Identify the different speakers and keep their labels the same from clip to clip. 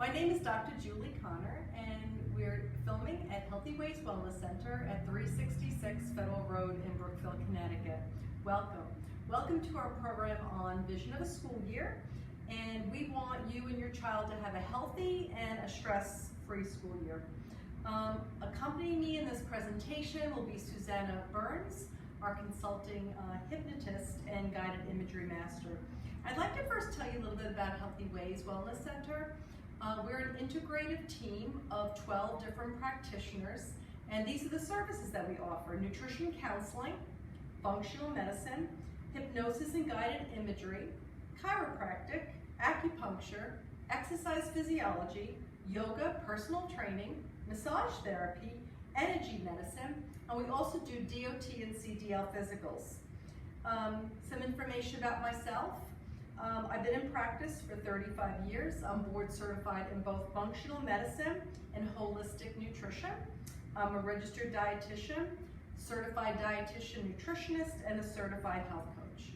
Speaker 1: My name is Dr. Julie Connor, and we're filming at Healthy Ways Wellness Center at 366 Federal Road in Brookfield, Connecticut. Welcome. Welcome to our program on Vision of a School Year, and we want you and your child to have a healthy and a stress-free school year. Accompanying me in this presentation will be Susanna Burns, our consulting hypnotist and guided imagery master. I'd like to first tell you a little bit about Healthy Ways Wellness Center. We're an integrative team of 12 different practitioners, and these are the services that we offer: nutrition counseling, functional medicine, hypnosis and guided imagery, chiropractic, acupuncture, exercise physiology, yoga, personal training, massage therapy, energy medicine, and we also do DOT and CDL physicals. Some information about myself. I've been in practice for 35 years. I'm board certified in both functional medicine and holistic nutrition. I'm a registered dietitian, certified dietitian nutritionist, and a certified health coach.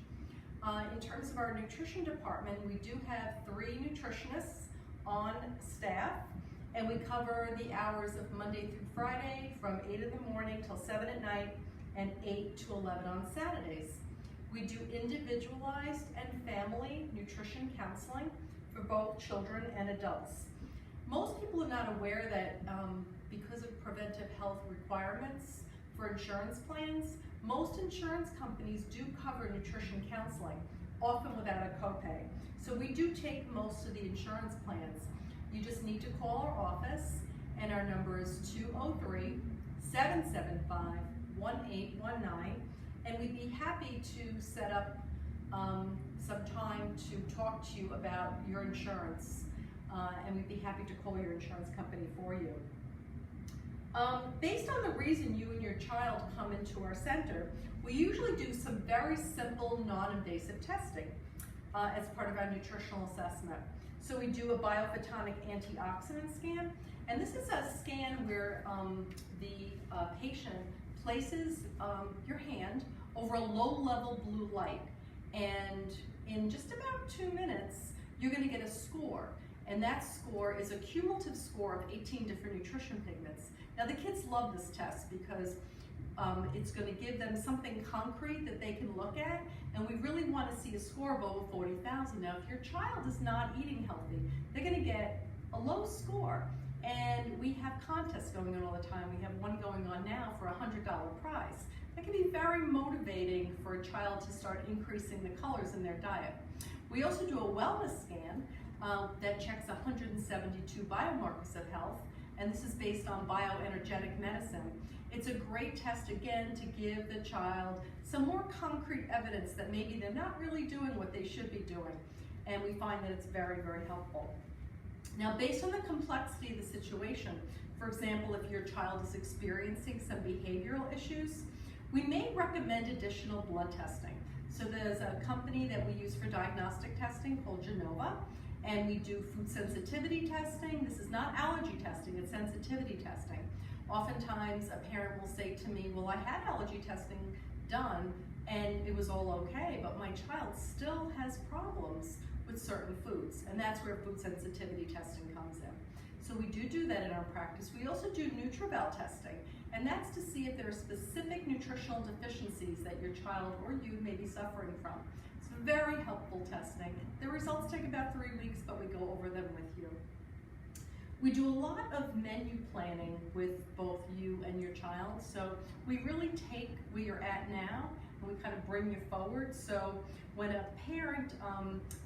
Speaker 1: In terms of our nutrition department, we do have 3 nutritionists on staff, and we cover the hours of Monday through Friday from 8 in the morning till 7 at night and 8 to 11 on Saturdays. We do individualized and family nutrition counseling for both children and adults. Most people are not aware that because of preventive health requirements for insurance plans, most insurance companies do cover nutrition counseling, often without a copay. So we do take most of the insurance plans. You just need to call our office, and our number is 203-775-1819. And we'd be happy to set up some time to talk to you about your insurance, and we'd be happy to call your insurance company for you. Based on the reason you and your child come into our center, we usually do some very simple non-invasive testing as part of our nutritional assessment. So we do a biophytonic antioxidant scan, and this is a scan where the patient places your hand over a low-level blue light, and in just about 2 minutes, you're going to get a score, and that score is a cumulative score of 18 different nutrition pigments. Now, the kids love this test because it's going to give them something concrete that they can look at, and we really want to see a score of over 40,000. Now, if your child is not eating healthy, they're going to get a low score, and we have contests going on all the time. We have one going on now for a $100 prize. That can be very motivating for a child to start increasing the colors in their diet. We also do a wellness scan that checks 172 biomarkers of health, and this is based on bioenergetic medicine. It's a great test, again, to give the child some more concrete evidence that maybe they're not really doing what they should be doing, and we find that it's very, very helpful. Now, based on the complexity of the situation, for example, if your child is experiencing some behavioral issues, we may recommend additional blood testing. So there's a company that we use for diagnostic testing called Genova, and we do food sensitivity testing. This is not allergy testing, it's sensitivity testing. Oftentimes a parent will say to me, well, I had allergy testing done and it was all okay, but my child still has problems with certain foods, and that's where food sensitivity testing comes in. So we do that in our practice. We also do NutriVal testing, and that's to see if there are specific nutritional deficiencies that your child or you may be suffering from. It's very helpful testing. The results take about 3 weeks, but we go over them with you. We do a lot of menu planning with both you and your child. So we really take where you're at now and we kind of bring you forward. So when a parent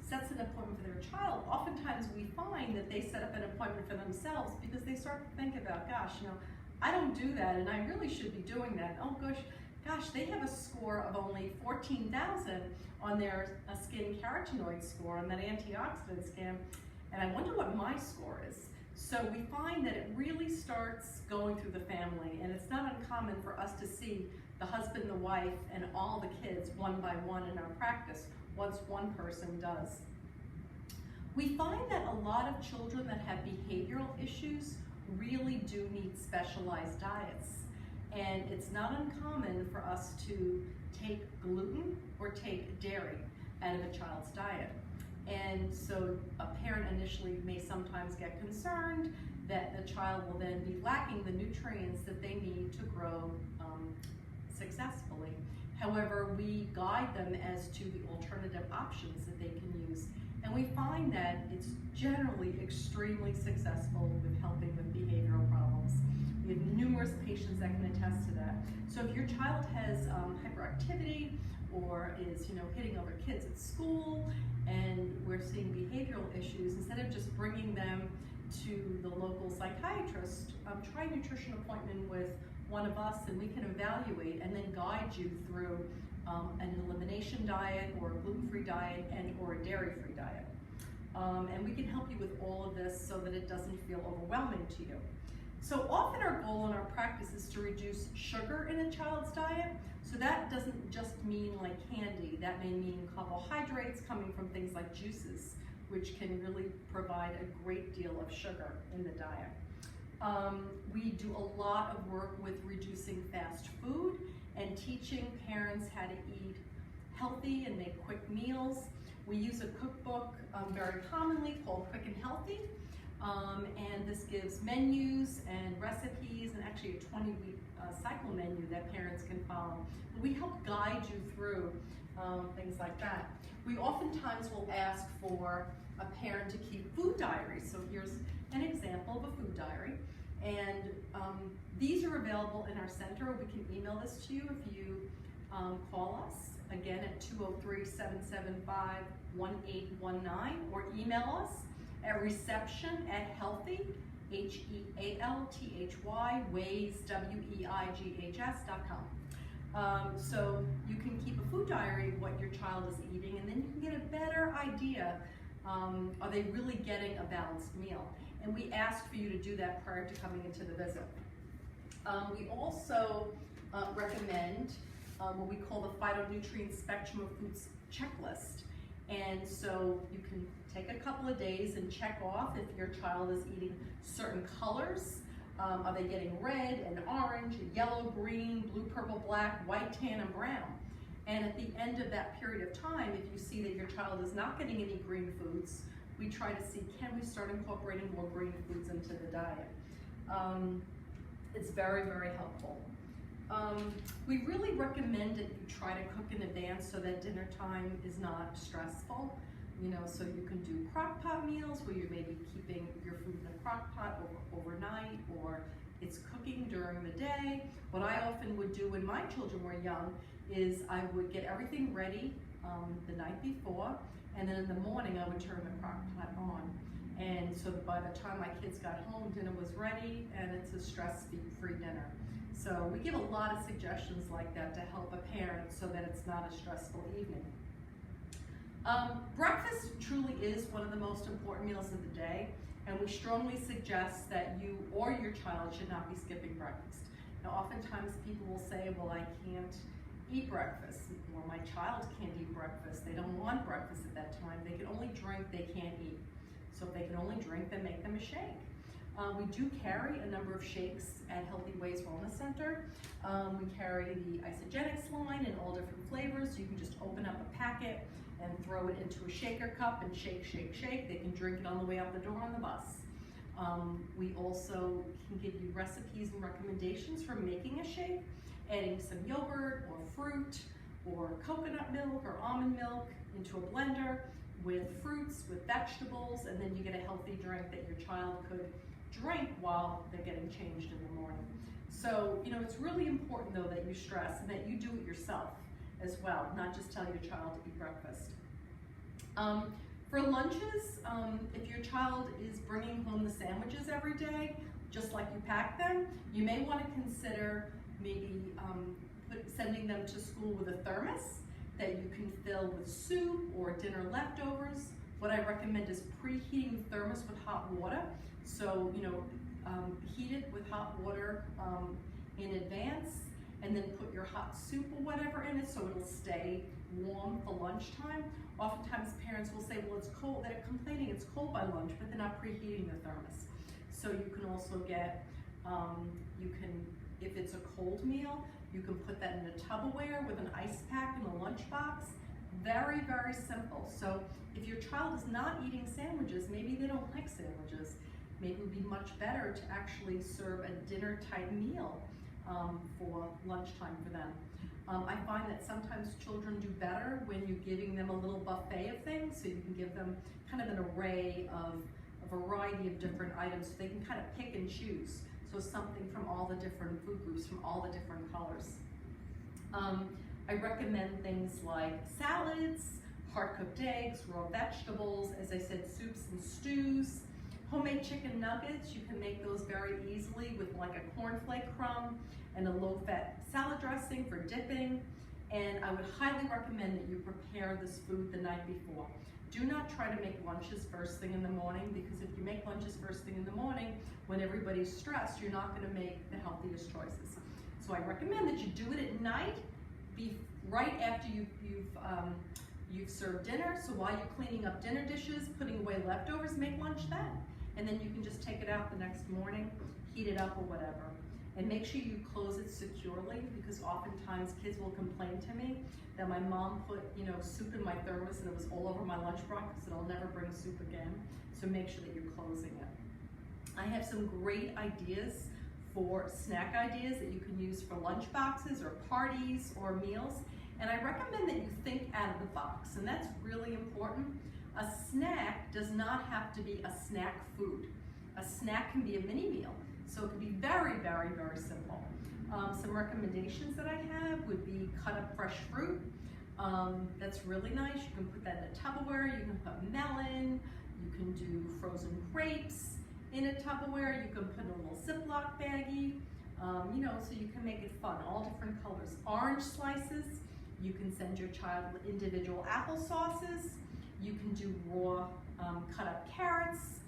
Speaker 1: sets an appointment for their child, oftentimes we find that they set up an appointment for themselves because they start to think about, gosh, you know, I don't do that and I really should be doing that. Oh gosh, they have a score of only 14,000 on their skin carotenoid score on that antioxidant scan, and I wonder what my score is. So we find that it really starts going through the family, and it's not uncommon for us to see the husband, the wife, and all the kids one by one in our practice once one person does. We find that a lot of children that have behavioral issues really do need specialized diets, and it's not uncommon for us to take gluten or take dairy out of a child's diet. And so a parent initially may sometimes get concerned that the child will then be lacking the nutrients that they need to grow successfully. However, we guide them as to the alternative options that they can use. And we find that it's generally extremely successful with helping with behavioral problems. We have numerous patients that can attest to that. So if your child has hyperactivity or is hitting other kids at school, and we're seeing behavioral issues, instead of just bringing them to the local psychiatrist, try a nutrition appointment with one of us, and we can evaluate and then guide you through an elimination diet or a gluten-free diet and or a dairy-free diet. And we can help you with all of this so that it doesn't feel overwhelming to you. So often our goal in our practice is to reduce sugar in a child's diet. So that doesn't just mean like candy, that may mean carbohydrates coming from things like juices, which can really provide a great deal of sugar in the diet. We do a lot of work with reducing fast food and teaching parents how to eat healthy and make quick meals. We use a cookbook very commonly called Quick and Healthy, and this gives menus and recipes and actually a 20-week cycle menu that parents can follow. We help guide you through things like that. We oftentimes will ask for a parent to keep food diaries. So here's an example of a food diary. And these are available in our center. We can email this to you if you call us, again at 203-775-1819, or email us at reception@healthy, HEALTHY, ways, WEIGHS.com. So you can keep a food diary of what your child is eating, and then you can get a better idea, are they really getting a balanced meal? And we ask for you to do that prior to coming into the visit. We also recommend what we call the Phytonutrient Spectrum of Foods checklist. And so you can take a couple of days and check off if your child is eating certain colors. Are they getting red and orange, yellow, green, blue, purple, black, white, tan, and brown? And at the end of that period of time, if you see that your child is not getting any green foods, we try to see, can we start incorporating more green foods into the diet? It's very, very helpful. We really recommend that you try to cook in advance so that dinner time is not stressful. So you can do crock pot meals where you may be keeping your food in a crock pot overnight, or it's cooking during the day. What I often would do when my children were young is I would get everything ready the night before, and then in the morning I would turn the crock pot on. And so by the time my kids got home, dinner was ready, and it's a stress-free dinner. So we give a lot of suggestions like that to help a parent so that it's not a stressful evening. Breakfast truly is one of the most important meals of the day, and we strongly suggest that you or your child should not be skipping breakfast. Now, oftentimes people will say, well, I can't eat breakfast, or my child can't eat breakfast. They don't want breakfast at that time. They can only drink, they can't eat. So if they can only drink, then make them a shake. We do carry a number of shakes at Healthy Ways Wellness Center. We carry the Isogenics line in all different flavors. You can just open up a packet and throw it into a shaker cup and shake, shake, shake. They can drink it on the way out the door on the bus. We also can give you recipes and recommendations for making a shake, adding some yogurt or fruit or coconut milk or almond milk into a blender with fruits, with vegetables, and then you get a healthy drink that your child could drink while they're getting changed in the morning. So, it's really important though that you stress and that you do it yourself as well, not just tell your child to eat breakfast. For lunches, if your child is bringing home the sandwiches every day, just like you pack them, you may want to consider maybe sending them to school with a thermos that you can fill with soup or dinner leftovers. What I recommend is preheating the thermos with hot water. So, heat it with hot water in advance, and then put your hot soup or whatever in it so it'll stay warm for lunchtime. Oftentimes parents will say, well, it's cold, they're complaining it's cold by lunch, but they're not preheating the thermos. So you can also get, if it's a cold meal, you can put that in a Tupperware with an ice pack in a lunchbox, Very, very simple. So if your child is not eating sandwiches, maybe they don't like sandwiches. Maybe it would be much better to actually serve a dinner type meal for lunchtime for them. I find that sometimes children do better when you're giving them a little buffet of things, so you can give them kind of an array of a variety of different items so they can kind of pick and choose. So something from all the different food groups, from all the different colors. I recommend things like salads, hard-cooked eggs, raw vegetables, as I said, soups and stews. Homemade chicken nuggets, you can make those very easily with like a cornflake crumb and a low-fat salad dressing for dipping. And I would highly recommend that you prepare this food the night before. Do not try to make lunches first thing in the morning, because if you make lunches first thing in the morning, when everybody's stressed, you're not going to make the healthiest choices. So I recommend that you do it at night, right after you've served dinner. So while you're cleaning up dinner dishes, putting away leftovers, make lunch then. And then you can just take it out the next morning, heat it up or whatever. And make sure you close it securely, because oftentimes kids will complain to me that my mom put, soup in my thermos and it was all over my lunchbox and I'll never bring soup again. So make sure that you're closing it. I have some great ideas for snack ideas that you can use for lunch boxes or parties or meals. And I recommend that you think out of the box, and that's really important. A snack does not have to be a snack food. A snack can be a mini meal, so it can be very, very, very simple. Some recommendations that I have would be cut up fresh fruit. That's really nice. You can put that in a Tupperware. You can put melon. You can do frozen grapes in a Tupperware. You can put a little Ziploc baggie, so you can make it fun, all different colors. Orange slices. You can send your child individual apple sauces. You can do raw cut up carrots,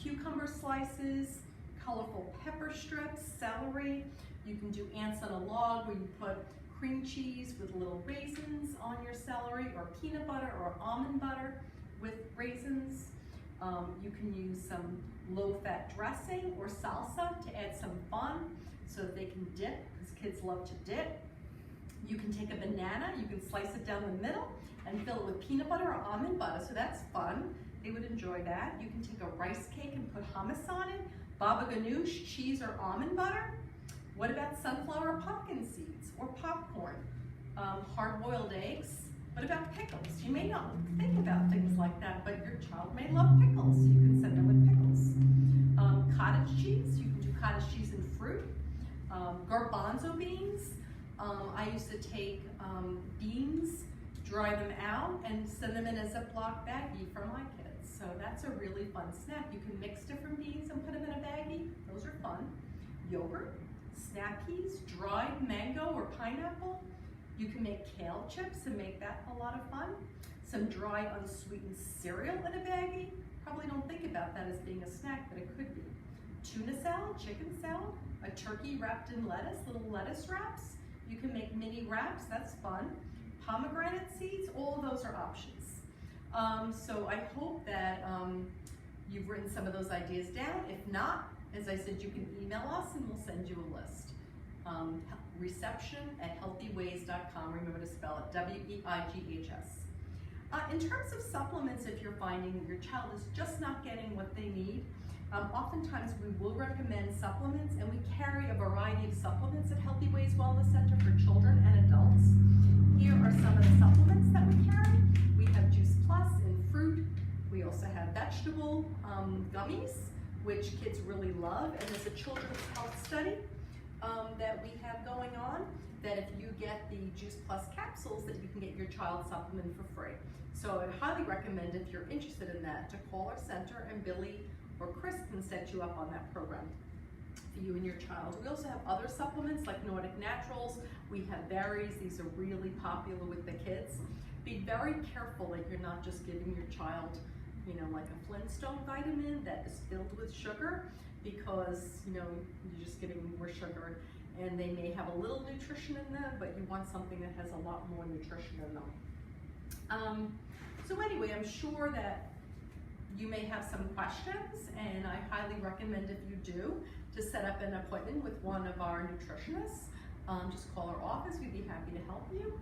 Speaker 1: cucumber slices, colorful pepper strips, celery. You can do ants on a log, where you put cream cheese with little raisins on your celery, or peanut butter or almond butter with raisins. You can use some low-fat dressing or salsa to add some fun so that they can dip, because kids love to dip. You can take a banana, you can slice it down the middle and fill it with peanut butter or almond butter, so that's fun. They would enjoy that. You can take a rice cake and put hummus on it, baba ganoush, cheese or almond butter. What about sunflower or pumpkin seeds or popcorn? Hard-boiled eggs. What about pickles? You may not think about things like that, but your child may love pickles. You can send them with pickles. Cottage cheese. You can do cottage cheese and fruit. Garbanzo beans. I used to take beans, dry them out, and send them in a Ziploc baggie for my kids. So that's a really fun snack. You can mix different beans and put them in a baggie. Those are fun. Yogurt, snap peas, dried mango or pineapple. You can make kale chips and make that a lot of fun. Some dry unsweetened cereal in a baggie. Probably don't think about that as being a snack, but it could be. Tuna salad, chicken salad, a turkey wrapped in lettuce, little lettuce wraps. You can make mini wraps, that's fun. Pomegranate seeds, all of those are options. So I hope that you've written some of those ideas down. If not, as I said, you can email us and we'll send you a list. reception@healthyways.com. Remember to spell it W-E-I-G-H-S. In terms of supplements, if you're finding that your child is just not getting what they need, oftentimes we will recommend supplements, and we carry a variety of supplements at Healthy Ways Wellness Center for children and adults. Here are some of the supplements that we carry. We have Juice Plus and fruit. We also have vegetable gummies, which kids really love. And there's a children's health study that we have going on, that if you get the Juice Plus capsules, that you can get your child supplement for free. So I would highly recommend, if you're interested in that, to call our center, and Billy or Chris can set you up on that program for you and your child. We also have other supplements like Nordic Naturals. We have berries. These are really popular with the kids. Be very careful that you're not just giving your child, like a Flintstone vitamin that is filled with sugar, because, you're just giving more sugar, and they may have a little nutrition in them, but you want something that has a lot more nutrition in them. So anyway, I'm sure that you may have some questions, and I highly recommend, if you do, to set up an appointment with one of our nutritionists. Just call our office. We'd be happy to help you.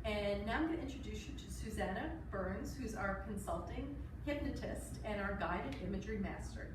Speaker 1: And now I'm going to introduce you to Susanna Burns, who's our consulting hypnotist and our guided imagery master.